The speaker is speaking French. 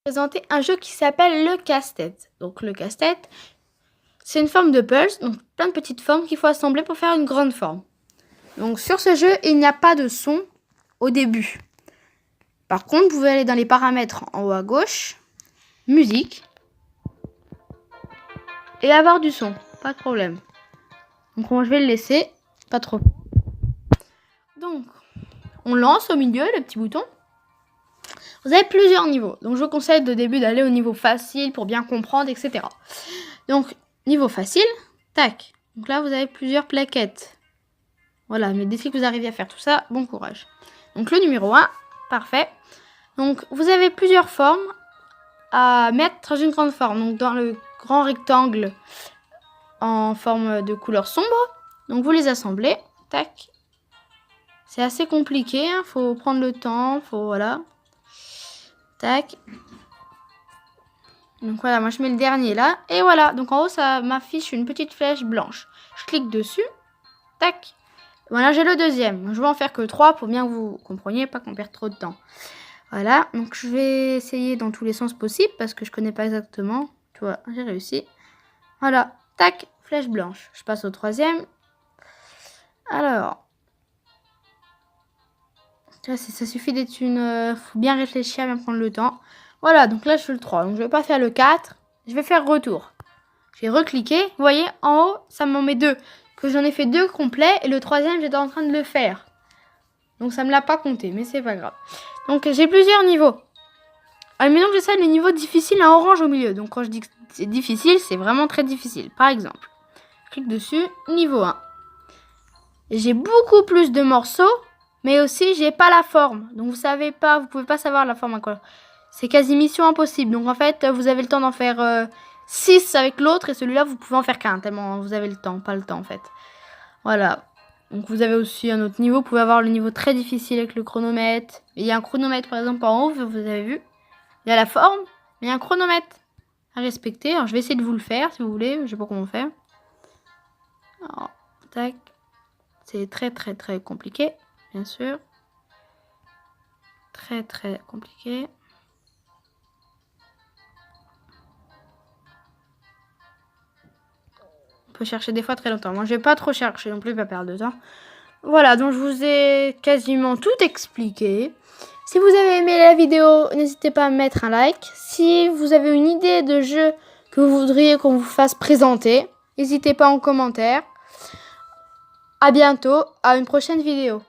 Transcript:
Présenter un jeu qui s'appelle le casse-tête. Donc le casse-tête, c'est une forme de puzzle, donc plein de petites formes qu'il faut assembler pour faire une grande forme. Donc sur ce jeu, il n'y a pas de son au début. Par contre, vous pouvez aller dans les paramètres en haut à gauche, musique, et avoir du son, pas de problème. Donc moi je vais le laisser, pas trop. Donc on lance au milieu le petit bouton. Vous avez plusieurs niveaux, donc je vous conseille de début d'aller au niveau facile pour bien comprendre, etc. Donc, niveau facile, tac. Donc là, vous avez plusieurs plaquettes. Voilà, mais dès que vous arrivez à faire tout ça, bon courage. Donc le numéro 1, parfait. Donc, vous avez plusieurs formes à mettre dans une grande forme. Donc, dans le grand rectangle en forme de couleur sombre. Donc, vous les assemblez, tac. C'est assez compliqué, hein, faut prendre le temps, voilà. Tac. Donc voilà, moi je mets le dernier là. Et voilà, donc en haut ça m'affiche une petite flèche blanche. Je clique dessus. Tac. Voilà, j'ai le deuxième. Je vais en faire que 3 pour bien que vous compreniez, pas qu'on perde trop de temps. Voilà, donc je vais essayer dans tous les sens possibles parce que je connais pas exactement. Tu vois, j'ai réussi. Voilà, tac, flèche blanche. Je passe au troisième. Alors, ça suffit d'être une... faut bien réfléchir, bien prendre le temps. Voilà, donc là je fais le 3. Donc je vais pas faire le 4. Je vais faire retour. Je vais recliquer. Vous voyez, en haut, ça m'en met 2. Que j'en ai fait 2 complets. Et le troisième, j'étais en train de le faire. Donc ça me l'a pas compté, mais c'est pas grave. Donc j'ai plusieurs niveaux. Admettons que j'essaie le niveau difficile en orange au milieu. Donc quand je dis que c'est difficile, c'est vraiment très difficile. Par exemple, je clique dessus, niveau 1. J'ai beaucoup plus de morceaux, mais aussi j'ai pas la forme. Donc vous savez pas, vous pouvez pas savoir la forme à quoi. C'est quasi mission impossible. Donc en fait, vous avez le temps d'en faire 6 avec l'autre et celui-là, vous pouvez en faire qu'un tellement vous avez le temps, pas le temps en fait. Voilà. Donc vous avez aussi un autre niveau. Vous pouvez avoir le niveau très difficile avec le chronomètre. Il y a un chronomètre par exemple en haut, vous avez vu. Il y a la forme, mais il y a un chronomètre à respecter. Alors je vais essayer de vous le faire si vous voulez. Je sais pas comment faire. Alors, tac. C'est très très très compliqué, bien sûr. Très très compliqué. On peut chercher des fois très longtemps. Moi, je vais pas trop chercher non plus, pas perdre de temps. Voilà, donc je vous ai quasiment tout expliqué. Si vous avez aimé la vidéo, n'hésitez pas à mettre un like. Si vous avez une idée de jeu que vous voudriez qu'on vous fasse présenter, n'hésitez pas en commentaire. À bientôt, à une prochaine vidéo.